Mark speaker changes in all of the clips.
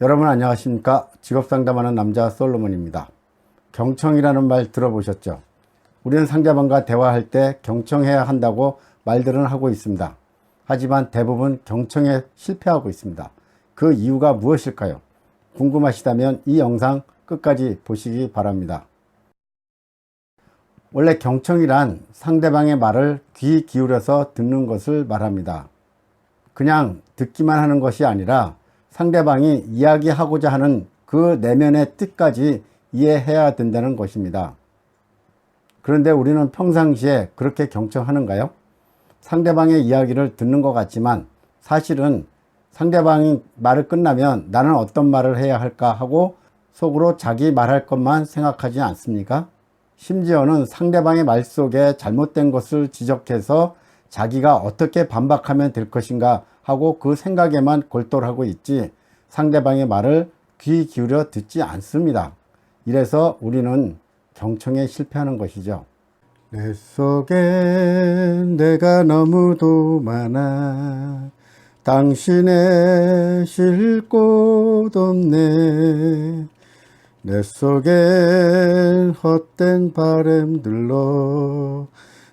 Speaker 1: 여러분 안녕하십니까? 직업상담하는 남자 솔로몬입니다. 경청이라는 말 들어보셨죠? 우리는 상대방과 대화할 때 경청해야 한다고 말들은 하고 있습니다. 하지만 대부분 경청에 실패하고 있습니다. 그 이유가 무엇일까요? 궁금하시다면 이 영상 끝까지 보시기 바랍니다. 원래 경청이란 상대방의 말을 귀 기울여서 듣는 것을 말합니다. 그냥 듣기만 하는 것이 아니라 상대방이 이야기하고자 하는 그 내면의 뜻까지 이해해야 된다는 것입니다. 그런데 우리는 평상시에 그렇게 경청하는가요? 상대방의 이야기를 듣는 것 같지만 사실은 상대방이 말을 끝나면 나는 어떤 말을 해야 할까 하고 속으로 자기 말할 것만 생각하지 않습니까? 심지어는 상대방의 말 속에 잘못된 것을 지적해서 자기가 어떻게 반박하면 될 것인가 하고 그 생각에만 골똘하고 있지 상대방의 말을 귀 기울여 듣지 않습니다. 이래서 우리는 경청에 실패하는 것이죠. 내 속에 내가 너무도 많아 당신의 쉴 곳 없네 내 속엔 헛된 바람들로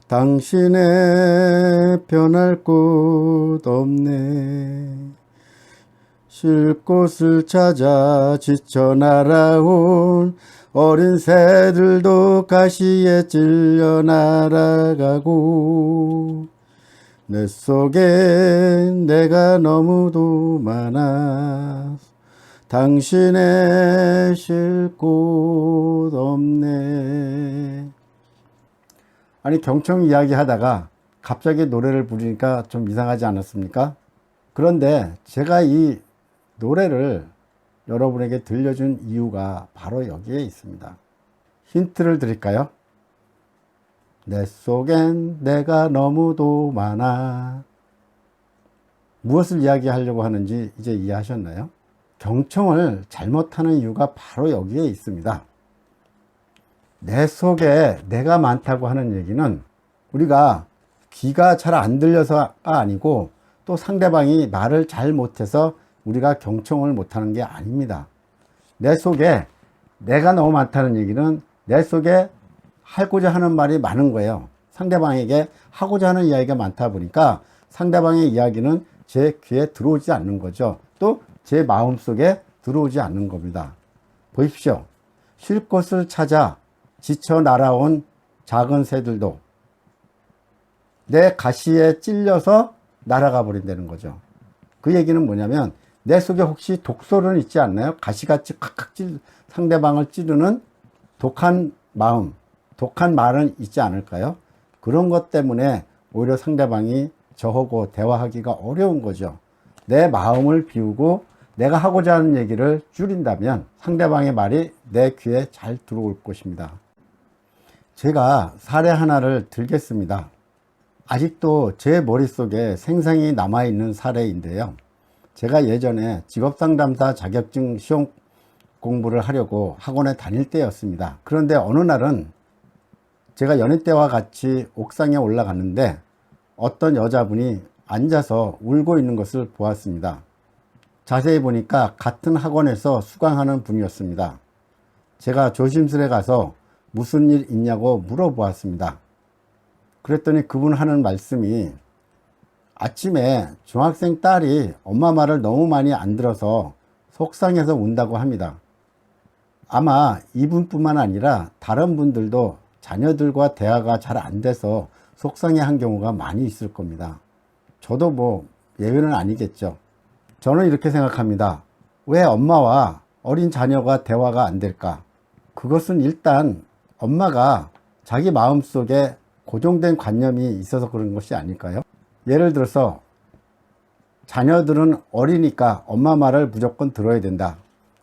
Speaker 1: 당신의 변할 곳 없네 쉴 곳을 찾아 지쳐 날아온 어린 새들도 가시에 찔려 날아가고 내 속엔 내가 너무도 많아 당신의 쉴 곳 없네. 아니 경청 이야기 하다가 갑자기 노래를 부르니까 좀 이상하지 않았습니까? 그런데 제가 이 노래를 여러분에게 들려준 이유가 바로 여기에 있습니다. 힌트를 드릴까요? 내 속엔 내가 너무도 많아. 무엇을 이야기하려고 하는지 이제 이해하셨나요? 경청을 잘못하는 이유가 바로 여기에 있습니다. 내 속에 내가 많다고 하는 얘기는 우리가 귀가 잘 안 들려서가 아니고 또 상대방이 말을 잘 못해서 우리가 경청을 못하는 게 아닙니다. 내 속에 내가 너무 많다는 얘기는 내 속에 하고자 하는 말이 많은 거예요. 상대방에게 하고자 하는 이야기가 많다 보니까 상대방의 이야기는 제 귀에 들어오지 않는 거죠. 또 제 마음속에 들어오지 않는 겁니다. 보십시오. 쉴 곳을 찾아 지쳐 날아온 작은 새들도 내 가시에 찔려서 날아가 버린다는 거죠. 그 얘기는 뭐냐면 내 속에 혹시 독소는 있지 않나요? 가시같이 칵칵 상대방을 찌르는 독한 마음, 독한 말은 있지 않을까요? 그런 것 때문에 오히려 상대방이 저하고 대화하기가 어려운 거죠. 내 마음을 비우고 내가 하고자 하는 얘기를 줄인다면 상대방의 말이 내 귀에 잘 들어올 것입니다. 제가 사례 하나를 들겠습니다. 아직도 제 머릿속에 생생히 남아있는 사례인데요. 제가 예전에 직업상담사 자격증 시험 공부를 하려고 학원에 다닐 때였습니다. 그런데 어느 날은 제가 연희 때와 같이 옥상에 올라갔는데 어떤 여자분이 앉아서 울고 있는 것을 보았습니다. 자세히 보니까 같은 학원에서 수강하는 분이었습니다. 제가 조심스레 가서 무슨 일 있냐고 물어보았습니다. 그랬더니 그분 하는 말씀이 아침에 중학생 딸이 엄마 말을 너무 많이 안 들어서 속상해서 운다고 합니다. 아마 이분뿐만 아니라 다른 분들도 자녀들과 대화가 잘 안 돼서 속상해한 경우가 많이 있을 겁니다. 저도 뭐 예외는 아니겠죠. 저는 이렇게 생각합니다. 왜 엄마와 어린 자녀가 대화가 안 될까? 그것은 일단 엄마가 자기 마음속에 고정된 관념이 있어서 그런 것이 아닐까요? 예를 들어서 자녀들은 어리니까 엄마 말을 무조건 들어야 된다.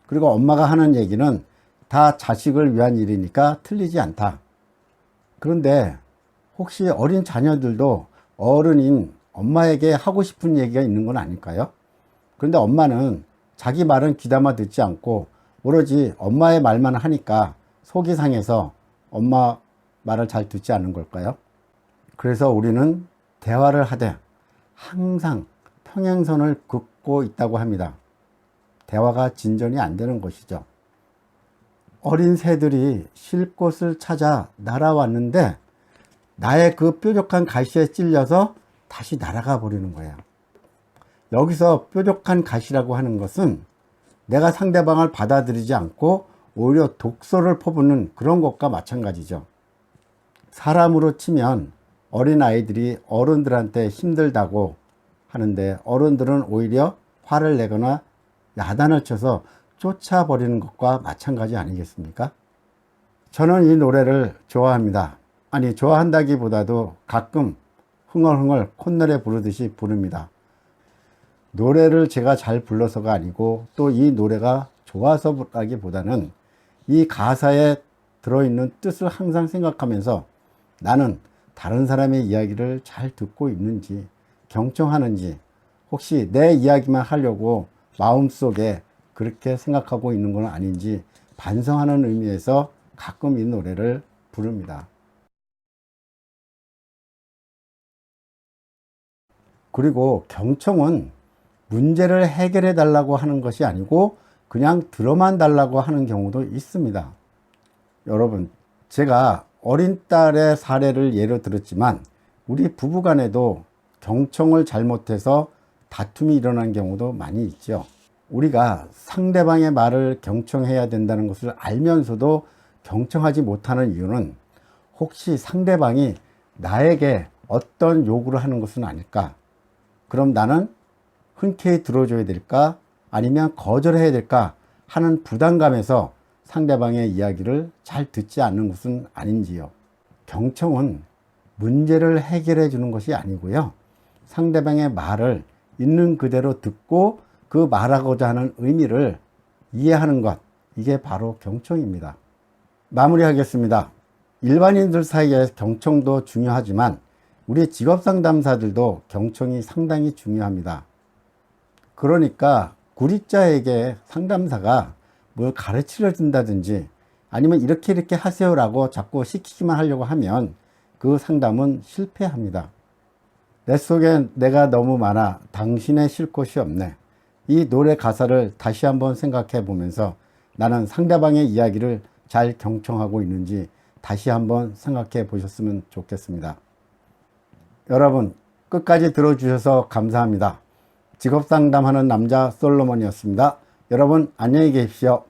Speaker 1: 그리고 엄마가 하는 얘기는 다 자식을 위한 일이니까 틀리지 않다. 그런데 혹시 어린 자녀들도 어른인 엄마에게 하고 싶은 얘기가 있는 건 아닐까요? 그런데 엄마는 자기 말은 귀담아 듣지 않고 오로지 엄마의 말만 하니까 속이 상해서 엄마 말을 잘 듣지 않는 걸까요? 그래서 우리는 대화를 하되 항상 평행선을 긋고 있다고 합니다. 대화가 진전이 안 되는 것이죠. 어린 새들이 쉴 곳을 찾아 날아왔는데 나의 그 뾰족한 가시에 찔려서 다시 날아가 버리는 거예요. 여기서 뾰족한 가시라고 하는 것은 내가 상대방을 받아들이지 않고 오히려 독소를 퍼붓는 그런 것과 마찬가지죠. 사람으로 치면 어린아이들이 어른들한테 힘들다고 하는데 어른들은 오히려 화를 내거나 야단을 쳐서 쫓아버리는 것과 마찬가지 아니겠습니까? 저는 이 노래를 좋아합니다. 아니, 좋아한다기보다도 가끔 흥얼흥얼 콧노래 부르듯이 부릅니다. 노래를 제가 잘 불러서가 아니고 또 이 노래가 좋아서라기보다는 이 가사에 들어있는 뜻을 항상 생각하면서 나는 다른 사람의 이야기를 잘 듣고 있는지, 경청하는지, 혹시 내 이야기만 하려고 마음속에 그렇게 생각하고 있는 건 아닌지 반성하는 의미에서 가끔 이 노래를 부릅니다. 그리고 경청은 문제를 해결해 달라고 하는 것이 아니고 그냥 들어만 달라고 하는 경우도 있습니다. 여러분, 제가 어린 딸의 사례를 예로 들었지만 우리 부부간에도 경청을 잘못해서 다툼이 일어난 경우도 많이 있죠. 우리가 상대방의 말을 경청해야 된다는 것을 알면서도 경청하지 못하는 이유는 혹시 상대방이 나에게 어떤 요구를 하는 것은 아닐까? 그럼 나는 흔쾌히 들어줘야 될까? 아니면 거절해야 될까? 하는 부담감에서 상대방의 이야기를 잘 듣지 않는 것은 아닌지요. 경청은 문제를 해결해 주는 것이 아니고요. 상대방의 말을 있는 그대로 듣고 그 말하고자 하는 의미를 이해하는 것, 이게 바로 경청입니다. 마무리하겠습니다. 일반인들 사이에 경청도 중요하지만 우리 직업상담사들도 경청이 상당히 중요합니다. 그러니까 구릿자에게 상담사가 뭘 가르쳐 준다든지 아니면 이렇게 하세요라고 자꾸 시키기만 하려고 하면 그 상담은 실패합니다. 내 속에 내가 너무 많아 당신의 쉴 곳이 없네. 이 노래 가사를 다시 한번 생각해 보면서 나는 상대방의 이야기를 잘 경청하고 있는지 다시 한번 생각해 보셨으면 좋겠습니다. 여러분, 끝까지 들어주셔서 감사합니다. 직업상담하는 남자 솔로몬이었습니다. 여러분, 안녕히 계십시오.